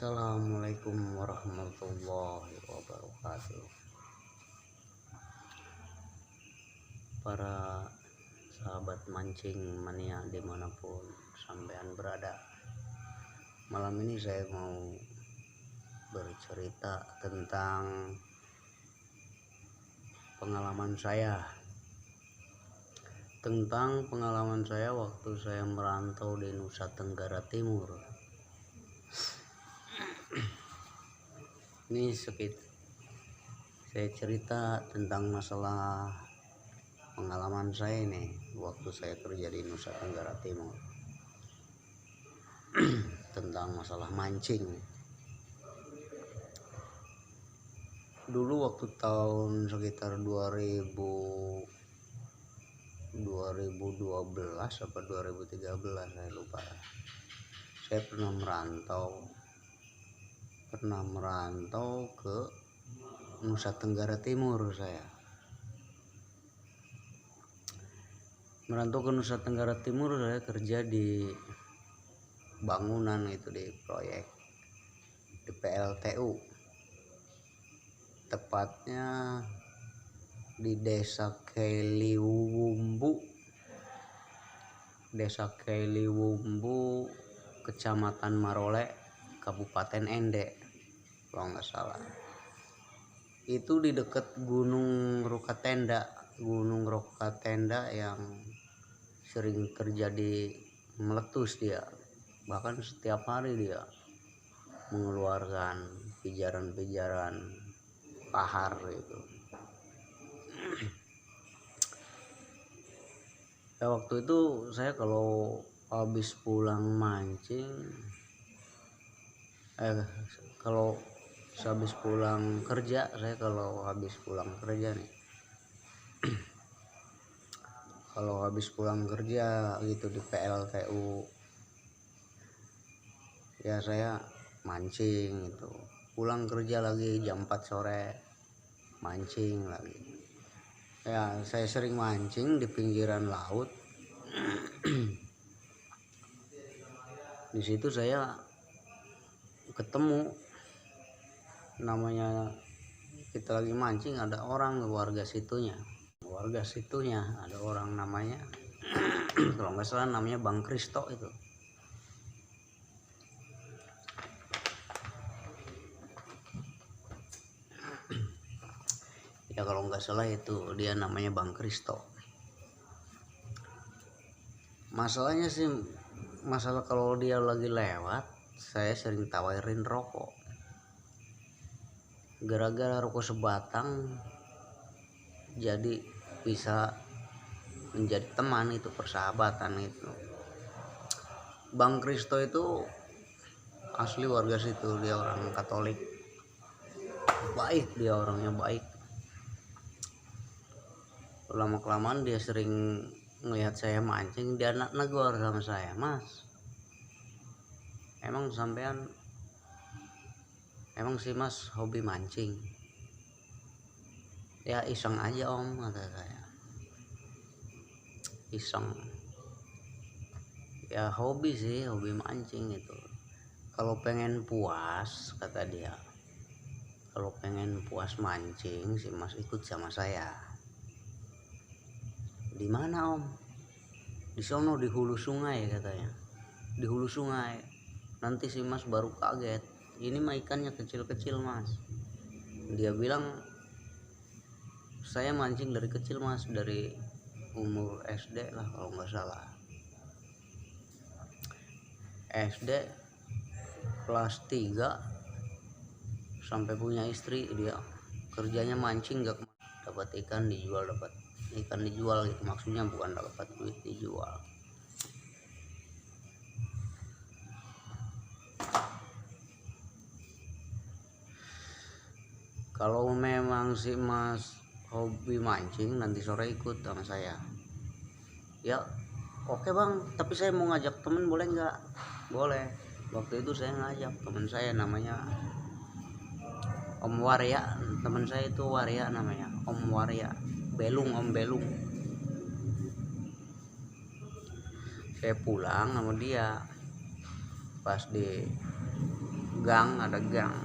Assalamualaikum warahmatullahi wabarakatuh. Para sahabat mancing mania dimanapun sampean berada, malam ini saya mau bercerita tentang pengalaman saya waktu saya merantau di Nusa Tenggara Timur. Ini saya cerita tentang masalah pengalaman saya ini waktu saya kerja di Nusa Tenggara Timur. Tentang masalah mancing. Dulu waktu tahun sekitar 2012 apa 2013 saya lupa. Saya pernah merantau ke Nusa Tenggara Timur. Saya kerja di bangunan, itu di proyek di PLTU, tepatnya di Desa Keliwumbu, Kecamatan Marole, Kabupaten Ende, kalau nggak salah. Itu di dekat Gunung Rokatenda yang sering terjadi meletus dia. Bahkan setiap hari dia mengeluarkan pijaran-pijaran pahar itu. Waktu itu saya kalau habis pulang mancing, habis pulang kerja kalau habis pulang kerja gitu di PLTU, ya saya mancing itu. Pulang kerja lagi jam 4 sore mancing lagi. Ya, saya sering mancing di pinggiran laut. Di situ saya ketemu, namanya kita lagi mancing, ada orang warga situnya ada orang namanya kalau nggak salah namanya Bang Kristo itu. Ya kalau nggak salah itu dia namanya Bang Kristo. Masalah kalau dia lagi lewat, saya sering tawarin rokok. Gara-gara rokok sebatang, jadi bisa menjadi teman, itu persahabatan itu. Bang Kristo itu asli warga situ, dia orang Katolik. Dia orangnya baik. Lama-kelamaan dia sering ngelihat saya mancing, dia negor sama saya, "Mas, emang sih Mas hobi mancing?" "Ya iseng aja Om," kata saya. "Iseng." "Ya hobi mancing itu. Kalau pengen puas," kata dia, "kalau pengen puas mancing si Mas ikut sama saya." "Di mana Om?" "Di sono, di hulu sungai," katanya. "Di hulu sungai. Nanti si Mas baru kaget. Ini mah ikannya kecil-kecil Mas." Dia bilang, "Saya mancing dari kecil Mas, dari umur SD lah kalau nggak salah. SD kelas 3 sampai punya istri, dia kerjanya mancing, nggak dapat ikan dijual gitu, maksudnya bukan dapat duit, dijual." "Kalau memang si Mas hobi mancing, nanti sore ikut sama saya." "Ya oke Bang, tapi saya mau ngajak temen, boleh nggak?" "Boleh." Waktu itu saya ngajak teman saya, namanya Om Waria. Teman saya itu Waria namanya, Om Waria. Om Belung. Saya pulang sama dia, pas di ada gang.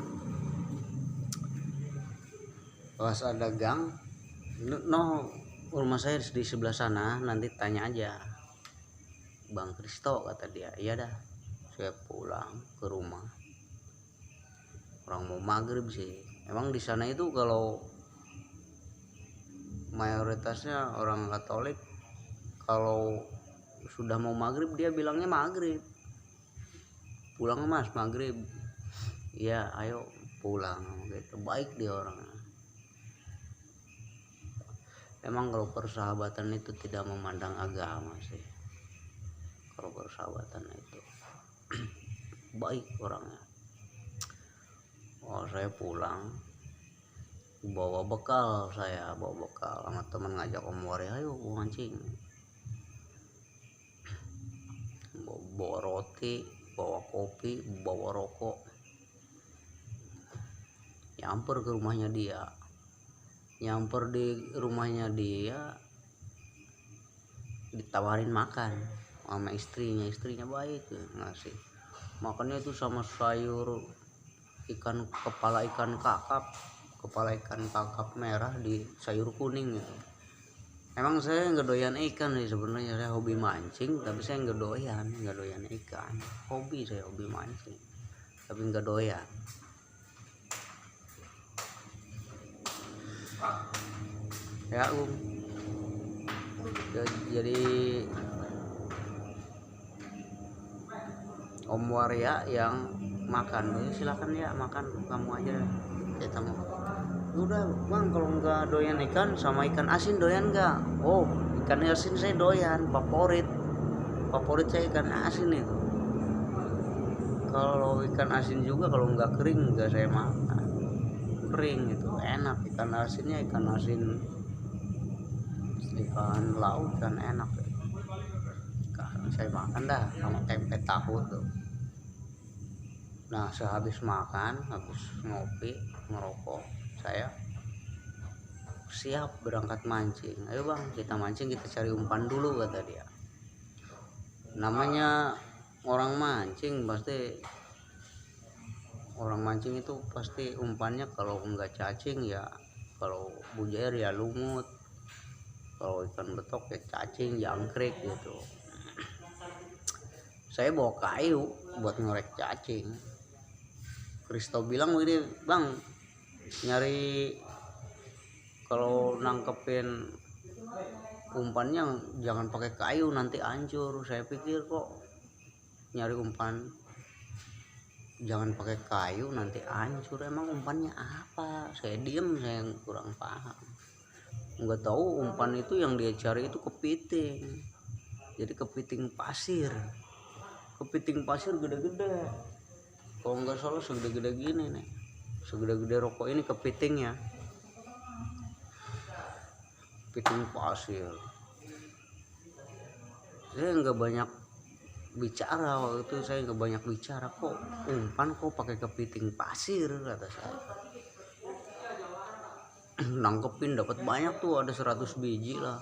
Pas ada gang, no, rumah saya di sebelah sana, nanti tanya aja Bang Kristo, kata dia. Iya dah. Saya pulang ke rumah, orang mau maghrib sih. Emang di sana itu kalau mayoritasnya orang Katolik, kalau sudah mau maghrib dia bilangnya maghrib. Pulang mas, maghrib. Iya, ayo pulang gitu. Baik dia orangnya. Emang kalau persahabatan itu tidak memandang agama sih. Kalau persahabatan itu baik orangnya. Oh, saya pulang bawa bekal sama teman, ngajak Om Wari, ayo mancing. Bawa roti, bawa kopi, bawa rokok, nyamper ke rumahnya dia. Nyamper di rumahnya dia, ditawarin makan sama istrinya baik, ngasih makannya itu sama sayur kepala ikan kakap merah di sayur kuning gitu. Emang saya nggak doyan ikan nih sebenarnya, saya hobi mancing tapi saya nggak doyan ikan. Saya hobi mancing tapi nggak doyan. Ya jadi Om Waria yang makan, silakan ya makan, kamu aja kita mau. Udah bang, kalau nggak doyan ikan, sama ikan asin doyan nggak? Oh, ikan asin saya doyan, favorit saya ikan asin itu. Kalau ikan asin juga kalau nggak kering nggak saya makan. Kering itu enak, ikan asinnya ikan laut kan enak ya. Saya makan dah sama tempe tahu tuh. Nah, sehabis makan, habis ngopi, ngerokok, saya siap berangkat mancing. Ayo bang, kita mancing, kita cari umpan dulu, kata dia. Namanya orang mancing itu pasti umpannya kalau enggak cacing ya, kalau bujair ya lumut, kalau ikan betok ya cacing, jangkrik gitu. Saya bawa kayu buat ngorek cacing. Kristo bilang begini, bang, nyari kalau nangkepin umpannya jangan pakai kayu, nanti hancur. Saya pikir kok nyari umpan jangan pakai kayu nanti hancur, emang umpannya apa? Saya diem, saya kurang paham. Nggak tahu umpan itu yang dia cari itu kepiting. Jadi kepiting pasir gede-gede. Kalau nggak salah segede-gede gini nih, segede-gede rokok ini kepitingnya. Kepiting pasir. Saya nggak banyak bicara waktu itu, kok umpan kok pakai kepiting pasir, kata saya. Nangkepin dapat banyak tuh, ada 100 biji lah.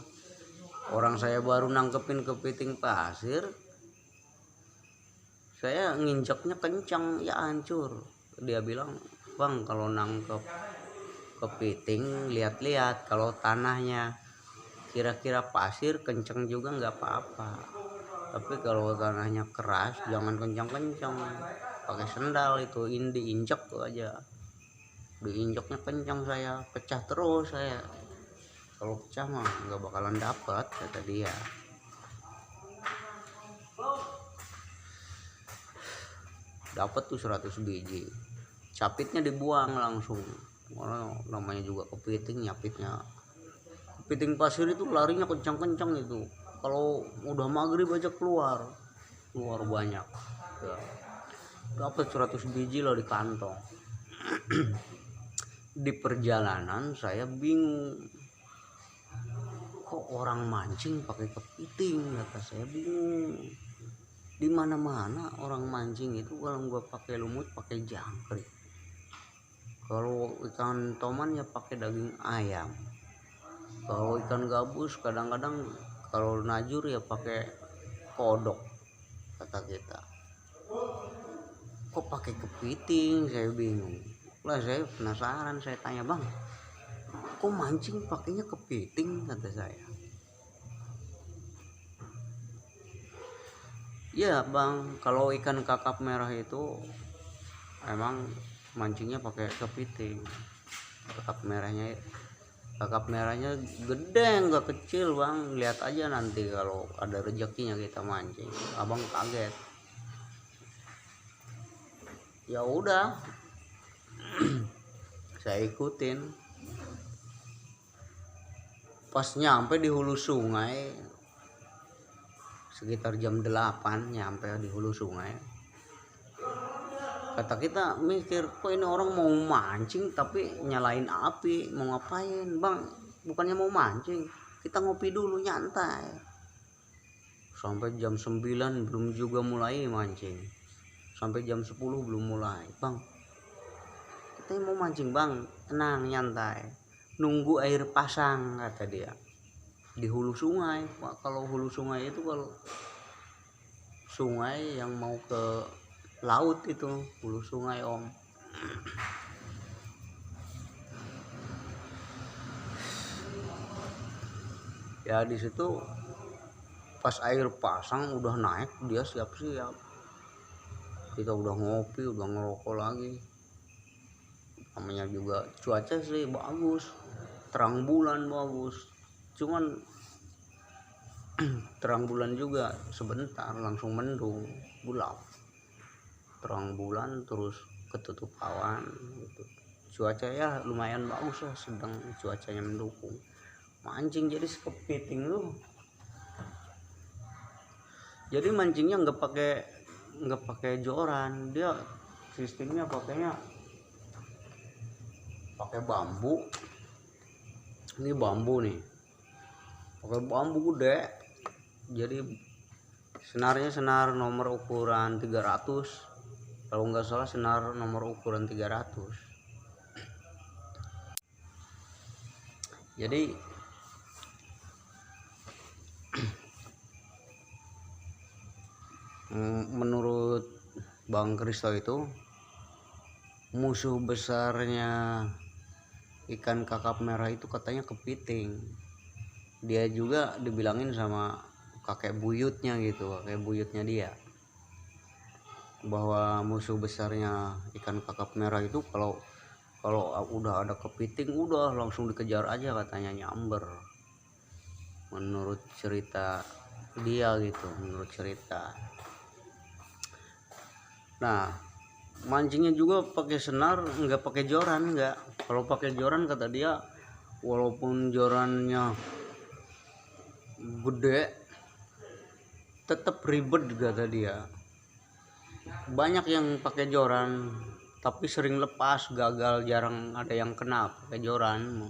Orang saya baru nangkepin kepiting pasir, saya nginjeknya kencang ya hancur. Dia bilang, bang, kalau nangkep kepiting lihat-lihat, kalau tanahnya kira-kira pasir kencang juga nggak apa-apa, tapi kalau tanahnya keras jangan kencang-kencang, pakai sendal itu diinjek tuh aja, diinjeknya kencang, saya pecah terus. Saya kalau pecah mah nggak bakalan dapat, kata dia. Dapat tuh 100 biji, capitnya dibuang langsung. Orang namanya juga kepiting, nyapitnya. Kepiting pasir itu larinya kencang-kencang itu, kalau udah maghrib aja keluar banyak ya. Dapat 100 biji lah di kantong. Di perjalanan saya bingung, kok orang mancing pakai kepiting, kata saya bingung. Di mana-mana orang mancing itu kalau gua pakai lumut pakai jangkrik, kalau ikan toman ya pakai daging ayam, kalau ikan gabus kadang-kadang kalau najur ya pakai kodok, kata kita. kok pakai kepiting, saya bingung lah. Saya penasaran, saya tanya, bang kok mancing pakainya kepiting, kata saya. Ya bang, kalau ikan kakap merah itu emang mancingnya pakai kepiting. Kakap merahnya gede nggak kecil bang, lihat aja nanti kalau ada rezekinya kita mancing. Abang kaget. Ya udah, saya ikutin. Pas nyampe di hulu sungai sekitar jam 8, nyampe di hulu sungai, kata kita mikir, kok ini orang mau mancing tapi nyalain api, mau ngapain bang? Bukannya mau mancing, kita ngopi dulu nyantai. Sampai jam 9 belum juga mulai mancing, sampai jam 10 belum mulai. Bang, kita mau mancing bang, tenang nyantai, nunggu air pasang, kata dia. Di hulu sungai Pak. Kalau hulu sungai itu kalau sungai yang mau ke laut itu hulu sungai om. Ya di situ pas air pasang udah naik, dia siap-siap. Kita udah ngopi, udah ngerokok lagi. Namanya juga cuaca sih bagus, terang bulan bagus, cuman terang bulan juga sebentar langsung mendung, gelap. Terang bulan terus ketutup awan gitu. Cuaca ya lumayan bagus lah, sedang cuacanya mendukung. Mancing jadi kepiting lu. Jadi mancingnya nggak pakai joran, dia sistemnya pakai bambu. Ini bambu nih, pakai bambu gede. Jadi senarnya senar nomor ukuran 300, kalau nggak salah senar nomor ukuran 300. Jadi menurut Bang Kristo itu musuh besarnya ikan kakap merah itu katanya kepiting. Dia juga dibilangin sama kakek buyutnya gitu, kakek buyutnya dia, bahwa musuh besarnya ikan kakap merah itu kalau udah ada kepiting udah langsung dikejar aja katanya, nyamber. Menurut cerita dia gitu, menurut cerita. Nah, mancingnya juga pakai senar, nggak pakai joran, nggak. Kalau pakai joran kata dia, walaupun jorannya gede tetap ribet, kata dia. Banyak yang pakai joran tapi sering lepas, gagal, jarang ada yang kena pakai joran.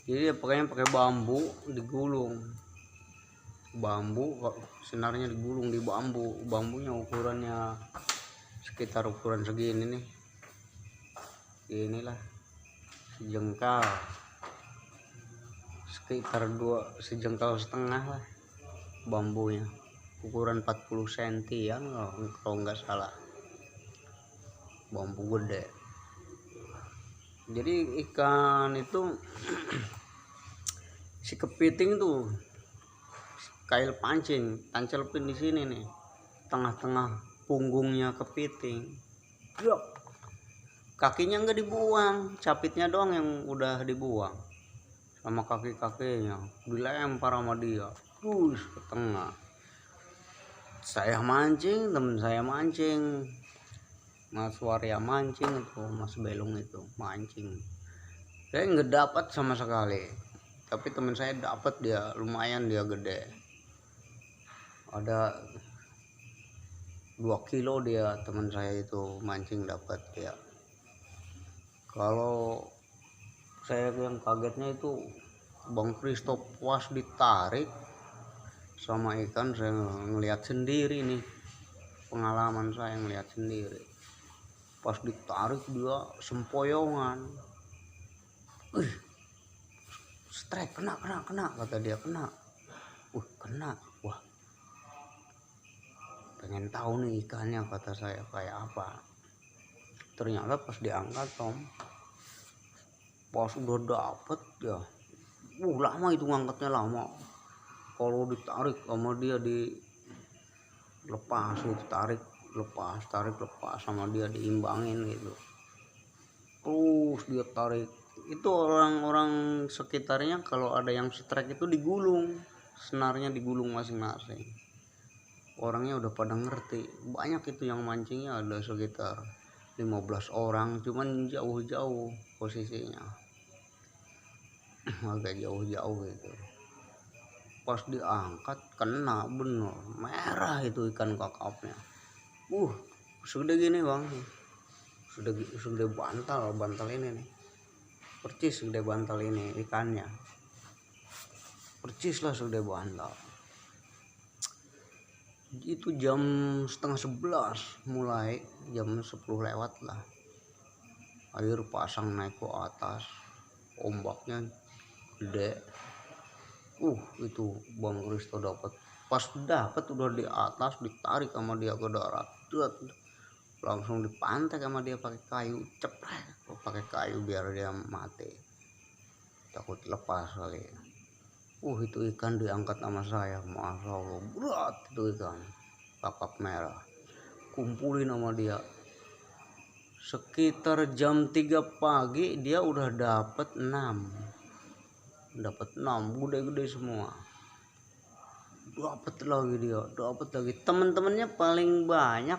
Jadi dia pakainya pakai bambu digulung. Bambu senarnya digulung di bambu. Bambunya ukurannya sekitar ukuran segini nih. Inilah sejengkal. Sekitar sejengkal setengah lah bambunya. Ukuran 40 cm ya kalau nggak salah. Bambu gede. Jadi ikan itu si kepiting tuh kail pancing, tancelpin di sini nih, tengah-tengah punggungnya kepiting. Yuk. Kakinya nggak dibuang, capitnya doang yang udah dibuang, sama kaki-kakinya dilempar sama dia, terus ke tengah. Saya mancing, temen saya mancing, Mas Warya mancing itu, Mas Belung itu mancing. Saya nggak dapat sama sekali, tapi teman saya dapat, dia lumayan, dia gede. Ada 2 kilo dia, teman saya itu mancing dapat ya. Kalau saya yang kagetnya itu Bang Kristo pas ditarik sama ikan, saya ngelihat sendiri nih, pengalaman saya ngelihat sendiri. Pas ditarik dia sempoyongan, strike, kena kata dia, kena. Kena. Wah, pengen tahu nih ikannya, kata saya, kayak apa. Ternyata pas diangkat Tom, pas udah dapet ya, lama itu ngangkatnya lama. Kalau ditarik sama dia dilepas itu, tarik lepas sama dia diimbangin gitu, terus dia tarik. Itu orang-orang sekitarnya kalau ada yang strike itu digulung, senarnya digulung masing-masing. Orangnya udah pada ngerti, banyak itu yang mancingnya, ada sekitar 15 orang, cuman jauh-jauh posisinya, agak jauh-jauh gitu. Pas diangkat kena bener, merah itu ikan kakapnya. Sudah gini bang, sudah bantal ini nih, percis sudah bantal ini ikannya, percis lah sudah bantal. Itu jam setengah 11, mulai jam 10 lewat lah, air pasang naik ke atas, ombaknya gede. Itu Bang Kristo dapat, pas dapat udah di atas, ditarik sama dia ke darat, langsung dipantek sama dia pakai kayu, cepret pakai kayu biar dia mati, takut lepas kali. Itu ikan diangkat sama saya, masya Allah berat itu ikan kakap merah. Kumpulin sama dia sekitar jam 3 pagi, dia udah dapat 6 gede-gede semua. Dapat lagi teman-temannya paling banyak,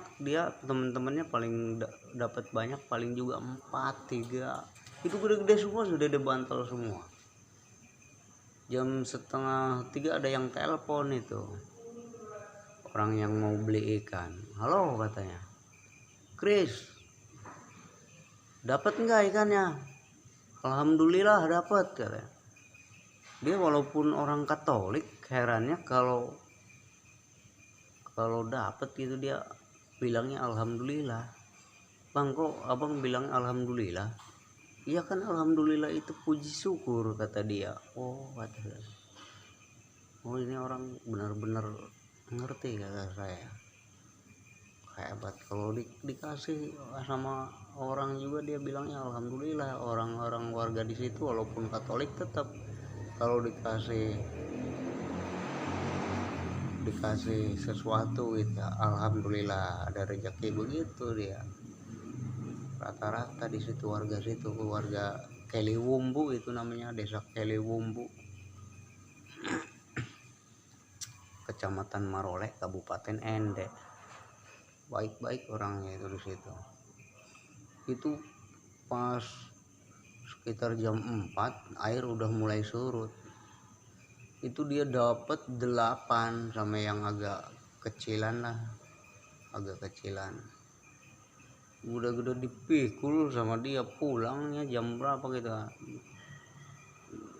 teman-temannya paling dapat banyak, paling juga 4-3 itu gede-gede semua, sudah dibantal semua. Jam setengah 3 ada yang telepon, itu orang yang mau beli ikan. Halo katanya, Chris, dapat nggak ikannya? Alhamdulillah dapat katanya. Dia walaupun orang Katolik, herannya kalau dapat gitu dia bilangnya alhamdulillah. Bang, kok abang bilang alhamdulillah? Iya kan, alhamdulillah itu puji syukur, kata dia. Kata dia, ini orang benar-benar ngerti, kata saya. Hebat, kalau dikasih sama orang juga dia bilangnya alhamdulillah. Orang-orang warga di situ walaupun Katolik tetap kalau dikasih sesuatu gitu, alhamdulillah, ada rezeki, begitu dia. Rata-rata di situ warga Keliwumbu, itu namanya desa Keliwumbu, Kecamatan Marole, Kabupaten Ende. Baik-baik orangnya itu di situ. Itu pas sekitar jam 4 air udah mulai surut. Itu dia dapat 8 sama yang agak kecilan. Udah dipikul sama dia, pulangnya jam berapa gitu.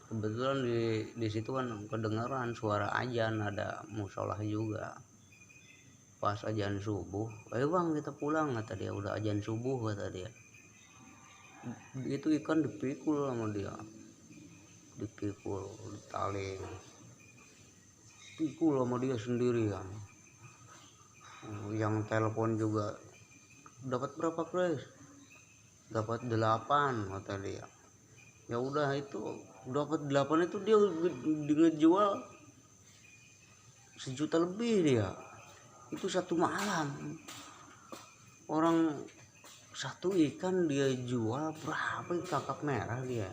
Kebetulan di situ kan kedengaran suara azan, ada musola juga. Pas azan subuh, ayo bang kita pulang, kata dia, udah azan subuh, kata dia. Itu ikan dipikul sama dia, dipikul, ditaling, pikul sama dia sendirian. Yang telepon juga, dapat berapa Chris? Dapat 8, kata dia. Ya udah, itu dapat 8 itu dia ngejual 1 juta lebih dia. Itu satu malam. Orang satu ikan dia jual berapa, kakap merah dia.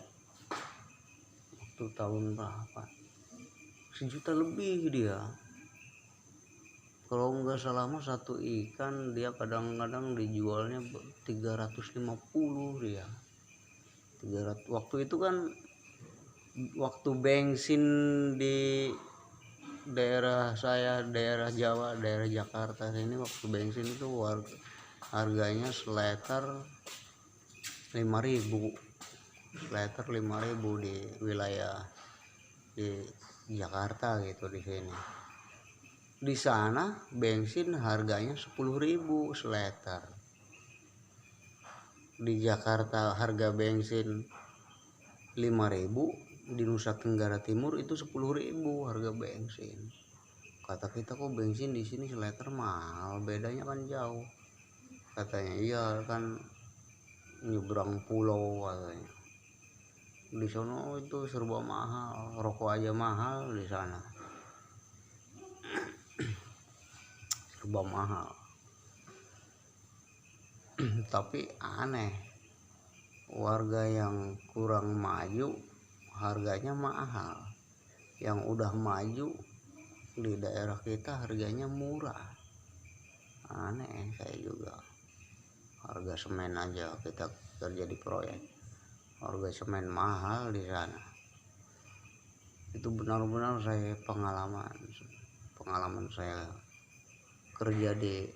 Waktu tahun berapa? 1 juta lebih dia. Kalau nggak salah mah satu ikan dia kadang-kadang dijualnya 350 dia. 300. Waktu itu kan waktu bensin di daerah saya, daerah Jawa, daerah Jakarta ini, waktu bensin itu harganya seliter 5.000. Seliter 5.000 di wilayah di Jakarta gitu. Di sini, di sana bensin harganya 10.000 seliter. Di Jakarta harga bensin 5.000, di Nusa Tenggara Timur itu 10.000 harga bensin. Kata kita, kok bensin di sini seliter mahal, bedanya kan jauh. Katanya iya kan, nyebrang pulau katanya. Di sono itu serba mahal, rokok aja mahal di sana, serba mahal. Tapi aneh, warga yang kurang maju harganya mahal, yang udah maju di daerah kita harganya murah. Aneh. Saya juga harga semen aja, kita kerja di proyek, harga semen mahal di sana. Itu benar-benar saya pengalaman saya kerja di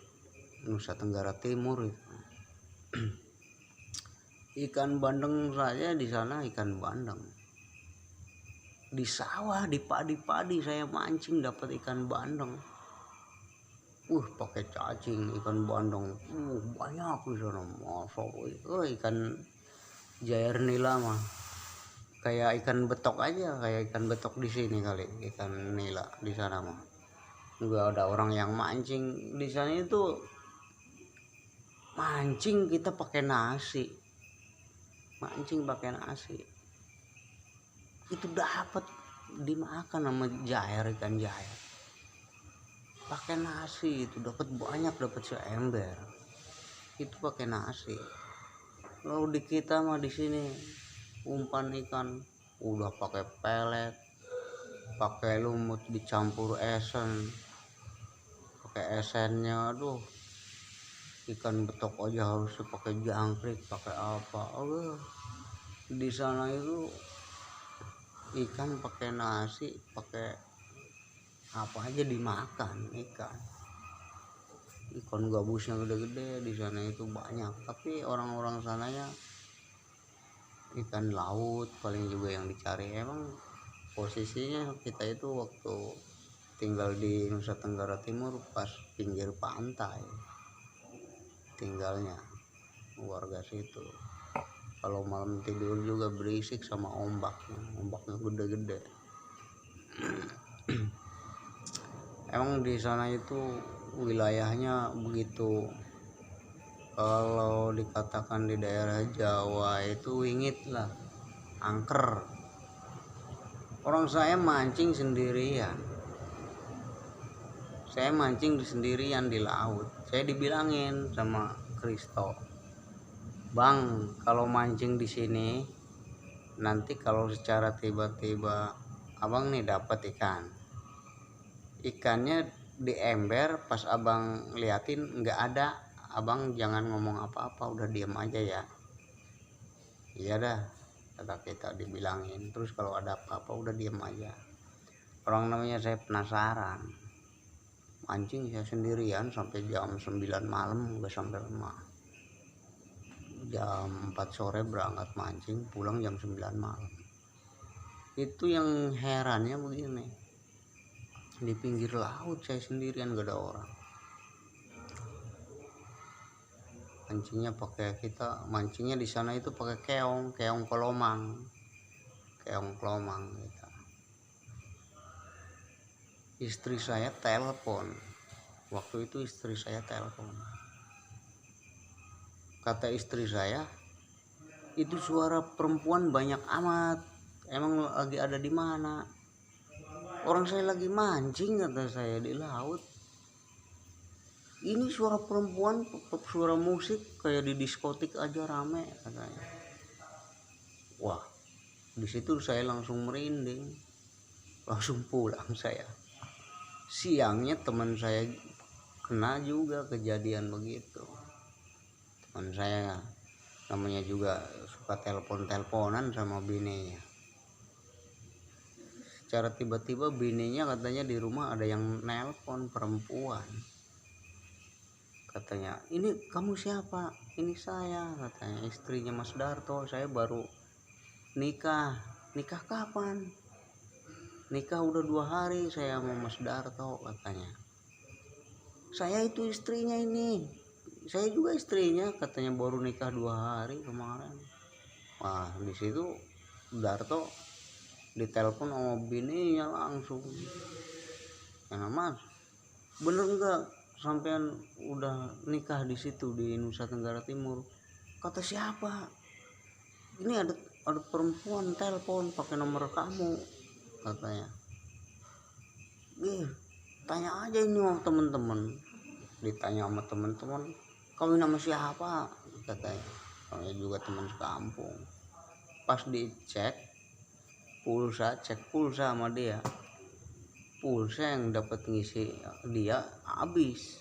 Nusa Tenggara Timur itu. Ikan bandeng saja di sana, ikan bandeng di sawah, di padi-padi saya mancing dapat ikan bandeng. Pakai cacing ikan bandeng, banyak di sana. Masa ikan jair nila mah kayak ikan betok aja, kayak ikan betok di sini kali, ikan nila di sana mah. Nggak ada orang yang mancing di sana itu. Mancing kita pakai nasi, mancing pakai nasi itu dapat dimakan sama jair, ikan jair pakai nasi itu dapat banyak, dapat seember itu pakai nasi. Lalu di kita mah di sini umpan ikan udah pakai pelet, pakai lumut dicampur esen, pakai esennya. Aduh, ikan betok aja harus pakai jangkrik, pakai apa. Di sana itu ikan pakai nasi, pakai apa aja dimakan ikan gabusnya gede-gede di sana itu banyak. Tapi orang-orang sananya ikan laut paling juga yang dicari. Emang posisinya kita itu waktu tinggal di Nusa Tenggara Timur pas pinggir pantai tinggalnya warga situ. Kalau malam tidur juga berisik sama ombaknya gede-gede. Emang di sana itu wilayahnya begitu. Kalau dikatakan di daerah Jawa itu wingit lah, angker. Orang saya mancing sendirian. Saya mancing sendirian di laut. Saya dibilangin sama Kristo, "Bang, kalau mancing di sini nanti kalau secara tiba-tiba abang nih dapat ikannya di ember, pas abang liatin nggak ada, abang jangan ngomong apa-apa, udah diam aja ya." Iya dah, kata kita dibilangin. Terus kalau ada apa-apa udah diam aja. Orang namanya saya penasaran, mancing saya sendirian sampai jam 9 malam, nggak sampai rumah. Jam 4 sore berangkat mancing, pulang jam 9 malam. Itu yang herannya begini, di pinggir laut saya sendirian, gak ada orang. Mancingnya di sana itu pakai keong kolomang gitu. Istri saya telepon, waktu itu istri saya telepon, kata istri saya, "Itu suara perempuan banyak amat, emang lagi ada di mana?" "Orang saya lagi mancing," kata saya, "di laut. Ini suara perempuan, suara musik kayak di diskotik aja rame," katanya. Wah, di situ saya langsung merinding, langsung pulang saya. Siangnya teman saya kena juga kejadian begitu. Teman saya namanya juga suka teleponan sama bininya. Secara tiba-tiba bininya katanya di rumah ada yang nelpon perempuan. Katanya, "Ini kamu siapa?" "Ini saya," katanya, "istrinya Mas Darto. Saya baru nikah." "Nikah kapan?" "Nikah udah 2 hari saya sama Mas Darto," katanya. "Saya itu istrinya ini." "Saya juga istrinya," katanya, "baru nikah 2 hari kemarin." Wah, di situ Darto ditelepon sama bininya langsung, "Ya Mas, bener nggak sampean udah nikah di situ di Nusa Tenggara Timur?" kata siapa, ini ada perempuan telepon pakai nomor kamu katanya. Tanya aja ini sama temen-temen. Ditanya sama temen-temen, kamu nama siapa katanya, namanya juga teman sekampung. Pas dicek pulsa, cek pulsa sama dia, pulsa yang dapat ngisi dia habis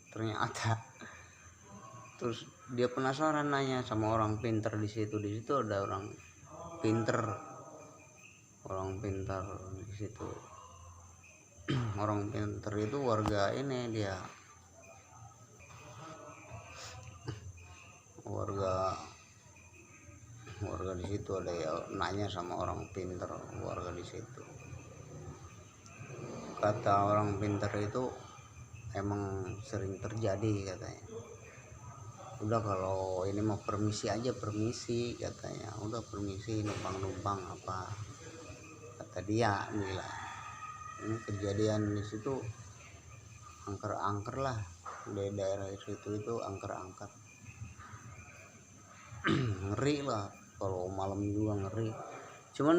ternyata. Terus dia penasaran nanya sama orang pinter di situ ada orang pinter di situ. Orang pinter itu warga ini, dia warga di situ, ada ya nanya sama orang pinter warga di situ. Kata orang pinter itu emang sering terjadi katanya. Udah kalau ini mau permisi aja, permisi katanya, udah permisi, numpang apa kata dia. Gila, ini kejadian di situ angker lah, di daerah itu angker ngeri lah kalau malam juga ngeri. Cuman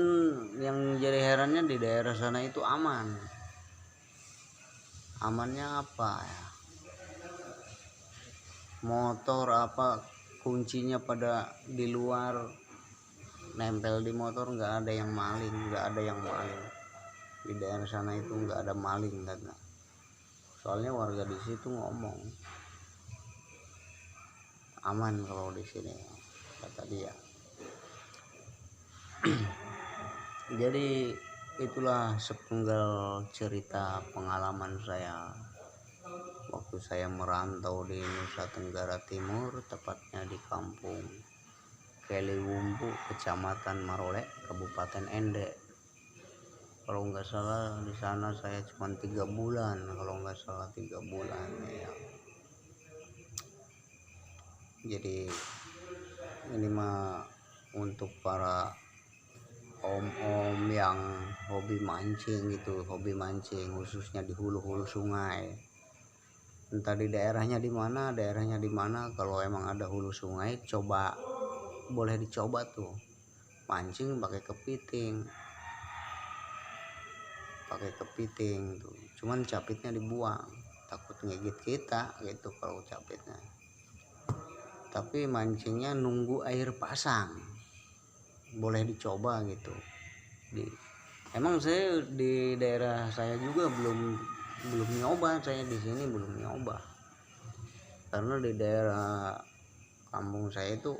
yang jadi herannya di daerah sana itu amannya apa ya, motor apa kuncinya pada di luar, nempel di motor, nggak ada yang maling di daerah sana itu, nggak ada maling kata. Soalnya warga di situ ngomong aman kalau di sini kata dia. Jadi itulah sepenggal cerita pengalaman saya waktu saya merantau di Nusa Tenggara Timur, tepatnya di kampung Keliwumpu, Kecamatan Marolek, Kabupaten Ende. Kalau nggak salah di sana saya cuma 3 bulan, kalau nggak salah 3 bulan ya. Jadi ini mah untuk para om-om yang hobi mancing gitu, khususnya di hulu-hulu sungai. Entah di daerahnya di mana, kalau emang ada hulu sungai, boleh dicoba tuh mancing pakai kepiting tuh. Cuman capitnya dibuang, takut ngigit kita gitu kalau capitnya. Tapi mancingnya nunggu air pasang, boleh dicoba gitu. Emang saya di daerah saya juga belum nyoba, saya di sini belum nyoba, karena di daerah kampung saya itu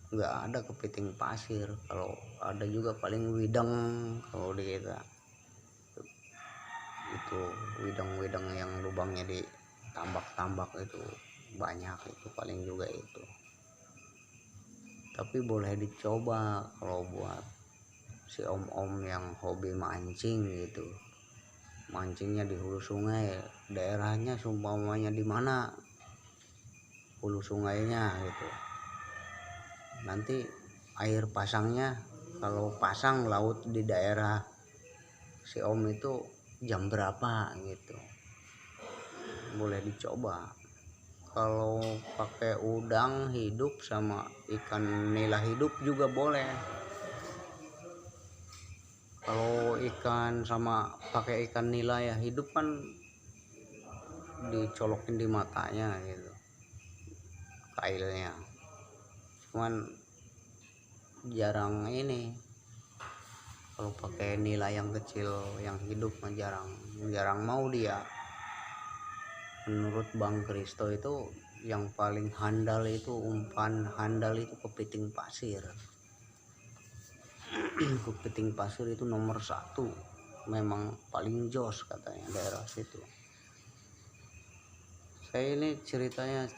nggak ada kepiting pasir. Kalau ada juga paling widang, kalau di kita itu widang yang lubangnya di tambak itu banyak, itu paling juga itu. Tapi boleh dicoba kalau buat si om-om yang hobi mancing gitu, mancingnya di hulu sungai, daerahnya seumpamanya di mana hulu sungainya gitu. Nanti air pasangnya, kalau pasang laut di daerah si om itu jam berapa gitu, boleh dicoba. Kalau pakai udang hidup sama ikan nila hidup juga boleh. Kalau ikan sama pakai ikan nila ya hidup kan dicolokin di matanya gitu kailnya. Cuman jarang ini, kalau pakai nila yang kecil yang hidup mah jarang mau dia. Menurut Bang Kristo itu yang paling handal itu, umpan handal itu kepiting pasir. Kepiting pasir itu nomor 1, memang paling jos katanya daerah situ. Saya ini ceritanya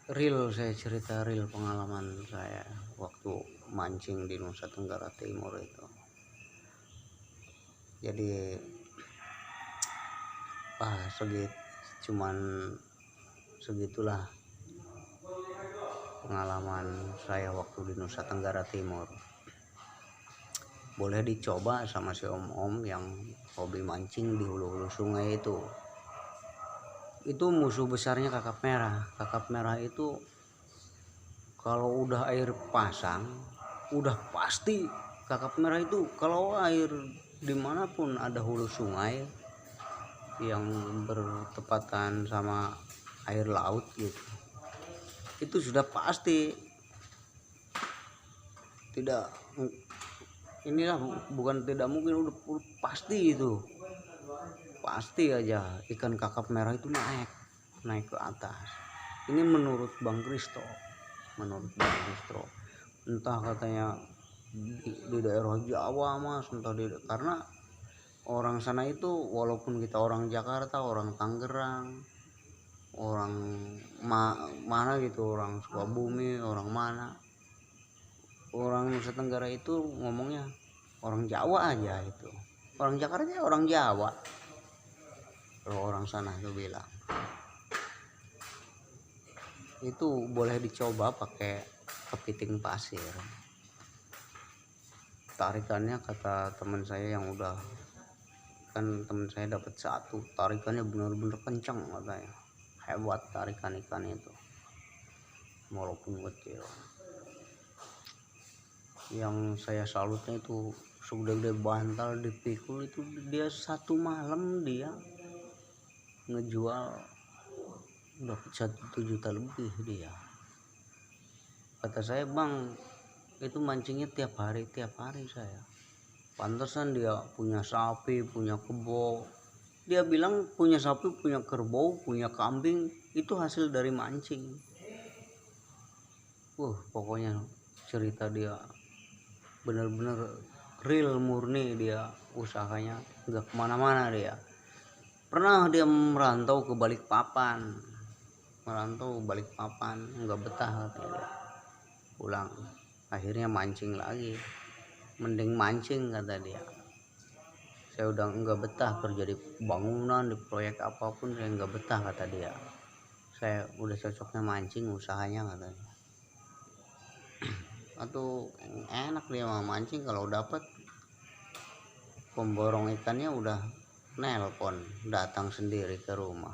saya cerita real pengalaman saya waktu mancing di Nusa Tenggara Timur itu. Jadi cuman segitulah pengalaman saya waktu di Nusa Tenggara Timur. Boleh dicoba sama si om-om yang hobi mancing di hulu-hulu sungai itu. Musuh besarnya kakap merah. Kakap merah itu kalau udah air pasang udah pasti kakap merah itu. Kalau air dimanapun ada hulu sungai yang bertepatan sama air laut gitu, itu sudah pasti tidak, inilah bukan tidak mungkin, udah pasti itu, pasti aja ikan kakap merah itu naik ke atas. Ini menurut Bang Kristo, entah katanya di daerah Jawa mas, entah karena orang sana itu walaupun kita orang Jakarta, orang Tangerang, orang mana gitu, orang Sukabumi, orang mana, orang Nusa Tenggara itu ngomongnya orang Jawa aja itu. Orang Jakarta ya orang Jawa. Kalau orang sana tuh bilang itu boleh dicoba pakai kepiting pasir. Tarikannya kata teman saya yang udah, kan teman saya dapat satu, tarikannya benar-benar kencang katanya, hebat tarikan ikan itu walaupun kecil. Yang saya salutnya itu segede bantal dipikul itu, dia satu malam dia ngejual dapat 1 juta lebih dia. Kata saya, Bang itu mancingnya tiap hari saya. Pantesan dia punya sapi, punya kebo. Dia bilang punya sapi, punya kerbau, punya kambing itu hasil dari mancing. Pokoknya cerita dia benar-benar real, murni dia usahanya, nggak kemana-mana dia. Pernah dia merantau ke Balikpapan, nggak betah katanya dia. Pulang akhirnya mancing lagi, mending mancing kata dia. Saya udah nggak betah kerja di bangunan, di proyek apapun, saya nggak betah kata dia. Saya udah cocoknya mancing usahanya katanya. Atau enak dia mau mancing, kalau dapat pemborong ikannya udah nelpon datang sendiri ke rumah.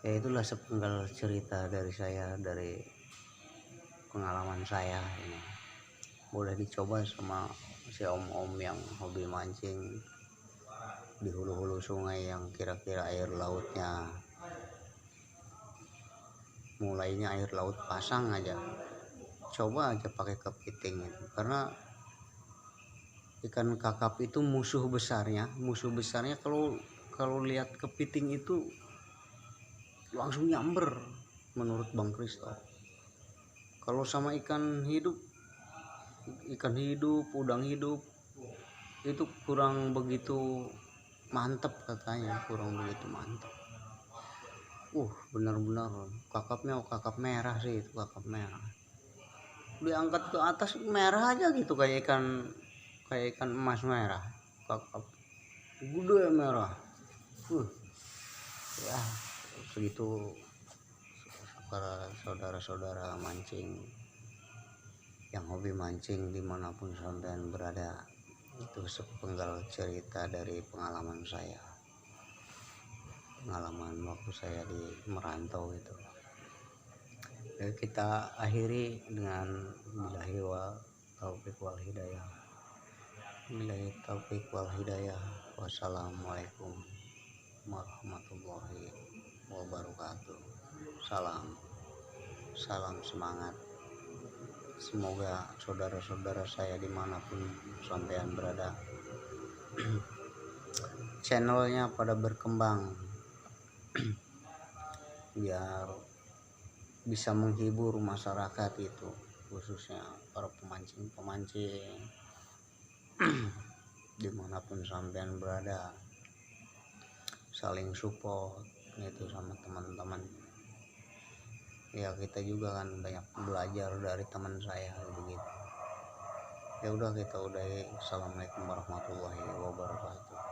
Ya itulah sepenggal cerita dari saya, dari pengalaman saya ini. Boleh dicoba sama si om-om yang hobi mancing di hulu-hulu sungai yang kira-kira air lautnya mulainya air laut pasang aja, coba aja pakai kepiting itu. Karena ikan kakap itu musuh besarnya kalau lihat kepiting itu langsung nyamber menurut Bang Kristo. Kalau sama ikan hidup, udang hidup itu kurang begitu mantep katanya, benar-benar kakapnya kakap merah sih, itu kakap merah diangkat ke atas merah aja gitu, kayak ikan emas merah, kakap gede merah. Ya segitu para saudara-saudara mancing yang hobi mancing dimanapun sampean berada, itu sepenggal cerita dari pengalaman saya, pengalaman waktu saya di merantau itu. Jadi kita akhiri dengan billahi taufiq wal hidayah. Wassalamualaikum warahmatullahi wabarakatuh. Salam semangat. Semoga saudara-saudara saya dimanapun sampean berada channelnya pada berkembang biar bisa menghibur masyarakat itu, khususnya para pemancing dimanapun sampean berada, saling support itu sama teman-teman. Ya kita juga kan banyak belajar dari teman saya begitu. Ya udah kita udahi. Assalamualaikum warahmatullahi wabarakatuh.